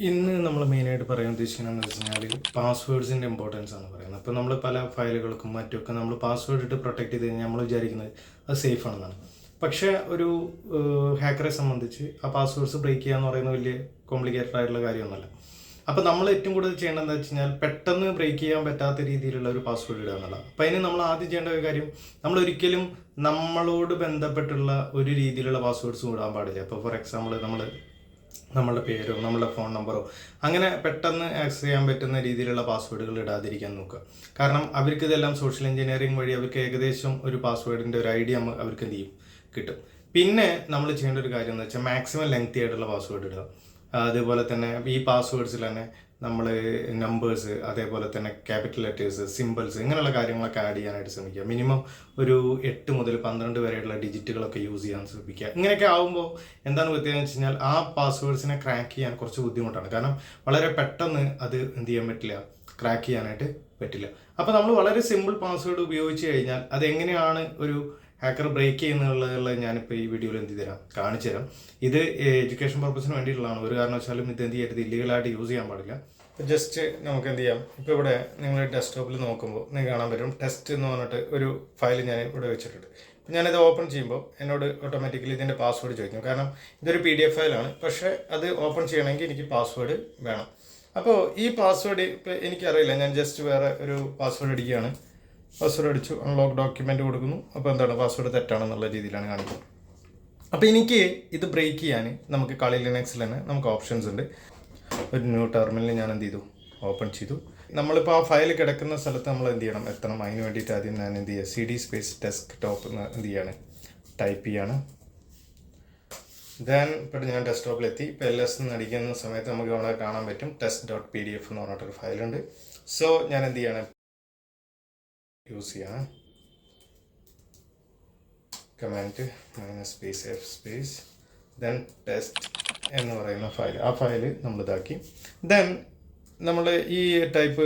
ഇന്ന് നമ്മൾ മെയിനായിട്ട് പറയാൻ ഉദ്ദേശിക്കുന്നതെന്ന് വെച്ച് കഴിഞ്ഞാൽ പാസ്വേഡ്സിൻ്റെ ഇമ്പോർട്ടൻസ് ആണ് പറയുന്നത്. അപ്പോൾ നമ്മൾ പല ഫയലുകൾക്കും മറ്റുമൊക്കെ നമ്മൾ പാസ്വേഡ് ഇട്ട് പ്രൊട്ടക്ട് ചെയ്ത് കഴിഞ്ഞാൽ നമ്മൾ വിചാരിക്കുന്നത് അത് സേഫ് ആണെന്നാണ്. പക്ഷേ ഒരു ഹാക്കറെ സംബന്ധിച്ച് ആ പാസ്വേഡ്സ് ബ്രേക്ക് ചെയ്യുക എന്ന് പറയുന്നത് വലിയ കോംപ്ലിക്കേറ്റഡ് ആയിട്ടുള്ള കാര്യമൊന്നുമല്ല. അപ്പോൾ നമ്മൾ ഏറ്റവും കൂടുതൽ ചെയ്യേണ്ടത് എന്താ വെച്ച് കഴിഞ്ഞാൽ പെട്ടെന്ന് ബ്രേക്ക് ചെയ്യാൻ പറ്റാത്ത രീതിയിലുള്ള ഒരു പാസ്വേഡ് ഇടുക എന്നുള്ളത്. അപ്പോൾ അതിന് നമ്മൾ ആദ്യം ചെയ്യേണ്ട ഒരു കാര്യം, നമ്മൾ ഒരിക്കലും നമ്മളോട് ബന്ധപ്പെട്ടുള്ള ഒരു രീതിയിലുള്ള പാസ്വേഡ്സും ഇടാൻ പാടില്ല. ഇപ്പോൾ ഫോർ എക്സാമ്പിൾ നമ്മളുടെ പേരോ നമ്മളുടെ ഫോൺ നമ്പറോ അങ്ങനെ പെട്ടെന്ന് ആക്സസ് ചെയ്യാൻ പറ്റുന്ന രീതിയിലുള്ള പാസ്വേഡുകൾ ഇടാതിരിക്കാൻ നോക്കുക. കാരണം അവർക്ക് ഇതെല്ലാം സോഷ്യൽ എഞ്ചിനീയറിംഗ് വഴി അവർക്ക് ഏകദേശം ഒരു പാസ്വേഡിൻ്റെ ഒരു ഐഡിയ അവർക്ക് എന്ത് ചെയ്യും കിട്ടും. പിന്നെ നമ്മൾ ചെയ്യേണ്ട ഒരു കാര്യം എന്ന് വെച്ചാൽ മാക്സിമം ലെങ്തി ആയിട്ടുള്ള പാസ്വേഡ് ഇടുക. അതേപോലെ തന്നെ ഈ പാസ്വേഡ്സിൽ തന്നെ നമ്മൾ നമ്പേഴ്സ്, അതേപോലെ തന്നെ ക്യാപിറ്റൽ ലെറ്റേഴ്സ്, സിമ്പിൾസ്, ഇങ്ങനെയുള്ള കാര്യങ്ങളൊക്കെ ആഡ് ചെയ്യാനായിട്ട് ശ്രമിക്കുക. മിനിമം ഒരു 8 മുതൽ 12 വരെയുള്ള ഡിജിറ്റുകളൊക്കെ യൂസ് ചെയ്യാൻ ശ്രമിക്കുക. ഇങ്ങനെയൊക്കെ ആകുമ്പോൾ എന്താണ് വ്യത്യാസം വെച്ച് കഴിഞ്ഞാൽ ആ പാസ്വേഡ്സിനെ ക്രാക്ക് ചെയ്യാൻ കുറച്ച് ബുദ്ധിമുട്ടാണ്. കാരണം വളരെ പെട്ടെന്ന് അത് എന്ത് ചെയ്യാൻ പറ്റില്ല, ക്രാക്ക് ചെയ്യാനായിട്ട് പറ്റില്ല. അപ്പോൾ നമ്മൾ വളരെ സിമ്പിൾ പാസ്വേഡ് ഉപയോഗിച്ച് കഴിഞ്ഞാൽ അതെങ്ങനെയാണ് ഒരു ഹാക്കർ ബ്രേക്ക് ചെയ്യുന്നുള്ള ഞാനിപ്പോൾ ഈ വീഡിയോയിൽ എന്ത് തരാം, കാണിച്ചു തരാം. ഇത് എഡ്യൂക്കേഷൻ പർപ്പസിന് വേണ്ടിയിട്ടുള്ളതാണ്. ഒരു കാരണവശാലും ഇത് എന്ത് ചെയ്യരുത്, ഇല്ലീഗലായിട്ട് യൂസ് ചെയ്യാൻ പാടില്ല. ജസ്റ്റ് നമുക്ക് എന്ത് ചെയ്യാം, ഇപ്പോൾ ഇവിടെ നിങ്ങൾ ഡെസ്ക്ടോപ്പിൽ നോക്കുമ്പോൾ നിങ്ങൾക്ക് കാണാൻ പറ്റും ടെസ്റ്റ് എന്ന് പറഞ്ഞിട്ട് ഒരു ഫയൽ ഞാൻ ഇവിടെ വെച്ചിട്ടുണ്ട്. ഞാനിത് ഓപ്പൺ ചെയ്യുമ്പോൾ എന്നോട് ഓട്ടോമാറ്റിക്കലി ഇതിൻ്റെ പാസ്വേഡ് ചോദിക്കും. കാരണം ഇതൊരു PDF ഫയലാണ്, പക്ഷേ അത് ഓപ്പൺ ചെയ്യണമെങ്കിൽ എനിക്ക് പാസ്വേഡ് വേണം. അപ്പോൾ ഈ പാസ്വേഡ് ഇപ്പോൾ എനിക്കറിയില്ല, ഞാൻ ജസ്റ്റ് വേറെ ഒരു പാസ്വേഡ് അടിക്കുകയാണ്. പാസ്വേഡ് അടിച്ചു, അൺലോക്ക് ഡോക്യുമെൻ്റ് കൊടുക്കുന്നു. അപ്പോൾ എന്താണ്, പാസ്വേഡ് തെറ്റാണെന്നുള്ള രീതിയിലാണ് കാണിക്കുന്നത്. അപ്പോൾ എനിക്ക് ഇത് ബ്രേക്ക് ചെയ്യാൻ നമുക്ക് കളി ലിനക്സിൽ തന്നെ നമുക്ക് ഓപ്ഷൻസ് ഉണ്ട്. ഒരു ന്യൂ ടെർമിനൽ ഞാൻ എന്ത് ചെയ്തു, ഓപ്പൺ ചെയ്തു. നമ്മളിപ്പോൾ ആ ഫയൽ കിടക്കുന്ന സ്ഥലത്ത് നമ്മൾ എന്ത് ചെയ്യണം, എത്തണം. അതിന് വേണ്ടിയിട്ട് ആദ്യം ഞാൻ എന്ത് ചെയ്യുക, CD സ്പേസ് ഡെസ്ക്ടോപ്പ് എന്ന് എന്ത് ചെയ്യാണ്, ടൈപ്പ് ചെയ്യാണ്. ദെൻ ഇപ്പോൾ ഞാൻ ഡെസ്ക്ടോപ്പിലെത്തി. ഇപ്പോൾ LS എന്ന് അടിക്കുന്ന സമയത്ത് നമുക്ക് അവിടെ കാണാൻ പറ്റും test.pdf എന്ന് പറഞ്ഞിട്ടൊരു ഫയലുണ്ട്. സോ ഞാൻ എന്ത് ചെയ്യാണ്, യൂസ് ചെയ്യാണ് command -f space then test എന്ന് പറയുന്ന ഫയൽ. ആ ഫയൽ നമ്മൾ ഇതാക്കി. ദെൻ നമ്മൾ ഈ ടൈപ്പ്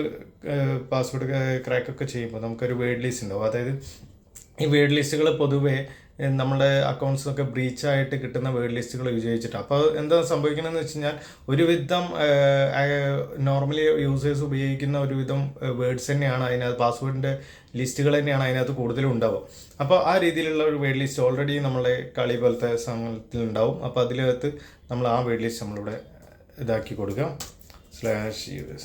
പാസ്വേഡ് ക്രാക്കൊക്കെ ചെയ്യുമ്പോൾ നമുക്കൊരു വേർഡ് ലിസ്റ്റ് ഉണ്ടാവും. അതായത് ഈ വേർഡ് ലിസ്റ്റുകൾ പൊതുവേ നമ്മുടെ അക്കൗണ്ട്സൊക്കെ ബ്രീച്ചായിട്ട് കിട്ടുന്ന വേർഡ് ലിസ്റ്റുകൾ ഉപയോഗിച്ചിട്ടാണ്. അപ്പോൾ എന്താ സംഭവിക്കണമെന്ന് വെച്ച് കഴിഞ്ഞാൽ ഒരുവിധം നോർമലി യൂസേഴ്സ് ഉപയോഗിക്കുന്ന ഒരുവിധം വേർഡ്സ് തന്നെയാണ് അതിനകത്ത്, പാസ്വേഡിൻ്റെ ലിസ്റ്റുകൾ തന്നെയാണ് അതിനകത്ത് കൂടുതലും ഉണ്ടാവും. അപ്പോൾ ആ രീതിയിലുള്ള ഒരു വേർഡ് ലിസ്റ്റ് ഓൾറെഡി നമ്മളെ കളി പോലത്തെ സമയത്തിലുണ്ടാവും. അപ്പോൾ അതിനകത്ത് നമ്മൾ ആ വേർഡ് ലിസ്റ്റ് നമ്മളിവിടെ ഇതാക്കി കൊടുക്കുക /us.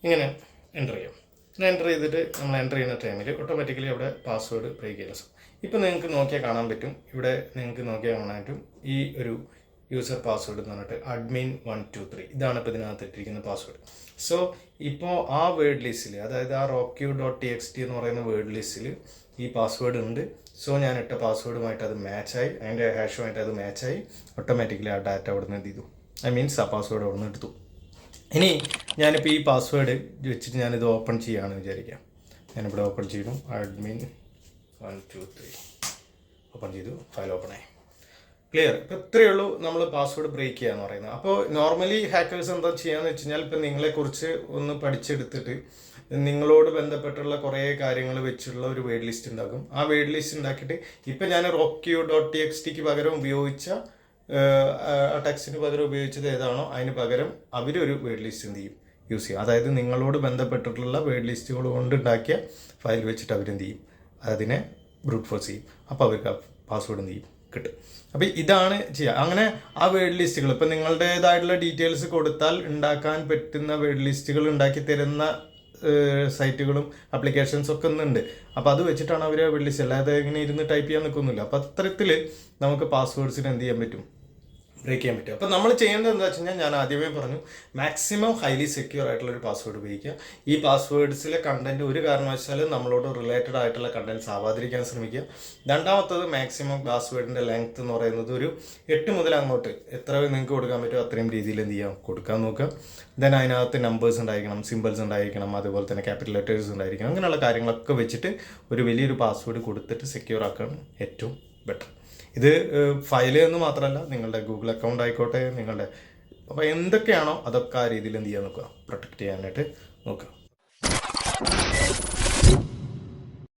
ഇങ്ങനെ എൻ്റർ ചെയ്യാം. എൻ്റർ ചെയ്തിട്ട് നമ്മൾ എൻ്റർ ചെയ്യുന്ന ടൈമിൽ ഓട്ടോമാറ്റിക്കലി അവിടെ പാസ്വേഡ് ബ്രേക്ക് ചെയ്യാൻ. ഇപ്പോൾ നിങ്ങൾക്ക് നോക്കിയാൽ കാണാൻ പറ്റും, ഇവിടെ നിങ്ങൾക്ക് നോക്കിയാൽ കാണാൻ പറ്റും ഈ ഒരു യൂസർ പാസ്വേഡ് എന്ന് പറഞ്ഞിട്ട് admin123 ഇതാണ് ഇപ്പോൾ ഇതിനകത്ത് ഇട്ടിരിക്കുന്ന പാസ്വേഡ്. സോ ഇപ്പോൾ ആ വേർഡ് ലിസ്റ്റിൽ, അതായത് ആ rockq.txt എന്ന് പറയുന്ന വേർഡ് ലിസ്റ്റിൽ ഈ പാസ്വേഡ് ഉണ്ട്. സോ ഞാൻ ഇട്ട പാസ്വേഡുമായിട്ട് അത് മാച്ചായി, അതിൻ്റെ ഹാഷുമായിട്ട് അത് മാച്ചായി. ഓട്ടോമാറ്റിക്കലി ആ ഡാറ്റ അവിടെ നിന്ന് എന്ത് ചെയ്തു, ആ പാസ്വേഡ് അവിടെ നിന്ന് എടുത്തു. ഇനി ഞാനിപ്പോൾ ഈ പാസ്വേഡ് വെച്ചിട്ട് ഞാനിത് ഓപ്പൺ ചെയ്യുകയാണെന്ന് വിചാരിക്കാം. ഞാനിവിടെ ഓപ്പൺ ചെയ്തു, admin123 ഓപ്പൺ ചെയ്തു, ഫയൽ ഓപ്പണായി. ക്ലിയർ. ഇപ്പോൾ ഇത്രയേ ഉള്ളൂ നമ്മൾ പാസ്വേഡ് ബ്രേക്ക് ചെയ്യുക എന്ന് പറയുന്നത്. അപ്പോൾ നോർമലി ഹാക്കേഴ്സ് എന്താ ചെയ്യാന്ന് വെച്ച് കഴിഞ്ഞാൽ, ഇപ്പോൾ നിങ്ങളെക്കുറിച്ച് ഒന്ന് പഠിച്ചെടുത്തിട്ട് നിങ്ങളോട് ബന്ധപ്പെട്ടുള്ള കുറേ കാര്യങ്ങൾ വെച്ചുള്ള ഒരു വേർഡ് ലിസ്റ്റ് ഉണ്ടാക്കും. ആ വേർഡ് ലിസ്റ്റ് ഉണ്ടാക്കിയിട്ട് ഇപ്പം ഞാൻ rockq.txt പകരം ഉപയോഗിച്ച ആ ടെക്സ്റ്റിന് പകരം ഉപയോഗിച്ചത് ഏതാണോ അതിന് പകരം അവരൊരു വേർഡ് ലിസ്റ്റ് എന്ത് ചെയ്യും, യൂസ് ചെയ്യും. അതായത് നിങ്ങളോട് ബന്ധപ്പെട്ടിട്ടുള്ള വേർഡ് ലിസ്റ്റുകൾ കൊണ്ടുണ്ടാക്കിയ ഫയൽ വെച്ചിട്ട് അവരെന്ത് ചെയ്യും, അതിനെ ബ്രൂട്ട് ഫോഴ്സ് ചെയ്യും. അപ്പോൾ അവർക്ക് പാസ്വേഡ് എന്ത് ചെയ്യും, കിട്ടും. അപ്പോൾ ഇതാണ് ചെയ്യുക. അങ്ങനെ ആ വേർഡ് ലിസ്റ്റുകൾ ഇപ്പം നിങ്ങളുടേതായിട്ടുള്ള ഡീറ്റെയിൽസ് കൊടുത്താൽ ഉണ്ടാക്കാൻ പറ്റുന്ന വേർഡ് ലിസ്റ്റുകൾ ഉണ്ടാക്കി തരുന്ന സൈറ്റുകളും ആപ്ലിക്കേഷൻസ് ഒക്കെ ഒന്നുണ്ട്. അപ്പോൾ അത് വെച്ചിട്ടാണ് അവർ വേർഡ് ലിസ്റ്റ്, അല്ലാതെ ഇങ്ങനെ ഇരുന്ന് ടൈപ്പ് ചെയ്യാൻ നിൽക്കുന്നില്ല. അപ്പോൾ അത്തരത്തിൽ നമുക്ക് പാസ്വേഡ്സിന് എന്ത് ചെയ്യാൻ പറ്റും, ബ്രേക്ക് ചെയ്യാൻ പറ്റും. അപ്പോൾ നമ്മൾ ചെയ്യേണ്ടത് എന്താ വെച്ച് കഴിഞ്ഞാൽ, ഞാൻ ആദ്യമേ പറഞ്ഞു, മാക്സിമം ഹൈലി സെക്യൂർ ആയിട്ടുള്ളൊരു പാസ്വേഡ് ഉപയോഗിക്കുക. ഈ പാസ്വേഡ്സിലെ കണ്ടന്റ് ഒരു കാരണവശാലും നമ്മളോട് റിലേറ്റഡ് ആയിട്ടുള്ള കണ്ടന്റ്സ് ആവാതിരിക്കാൻ ശ്രമിക്കുക. രണ്ടാമത്തത്, മാക്സിമം പാസ്വേഡിൻ്റെ ലെങ്ത് എന്ന് പറയുന്നത് ഒരു 8 മുതൽ അങ്ങോട്ട് എത്ര നിങ്ങൾക്ക് കൊടുക്കാൻ പറ്റുമോ അത്രയും രീതിയിൽ എന്ത് ചെയ്യാം, കൊടുക്കാൻ നോക്കുക. ദെൻ അതിനകത്ത് നമ്പേഴ്സ് ഉണ്ടായിരിക്കണം, സിമ്പിൾസ് ഉണ്ടായിരിക്കണം, അതുപോലെ തന്നെ ക്യാപിറ്റൽ ലെറ്റേഴ്സ് ഉണ്ടായിരിക്കണം. അങ്ങനെയുള്ള കാര്യങ്ങളൊക്കെ വെച്ചിട്ട് ഒരു വലിയൊരു പാസ്വേഡ് കൊടുത്തിട്ട് സെക്യൂർ ആക്കുകയാണ് ഏറ്റവും ബെറ്റർ. ഇത് ഫയൽ എന്ന് മാത്രമല്ല, നിങ്ങളുടെ ഗൂഗിൾ അക്കൗണ്ട് ആയിക്കോട്ടെ, നിങ്ങളുടെ അപ്പോൾ എന്തൊക്കെയാണോ അതൊക്കെ ആ രീതിയിൽ എന്ത് ചെയ്യാൻ നോക്കുക, പ്രൊട്ടക്റ്റ് ചെയ്യാനായിട്ട് നോക്കാം.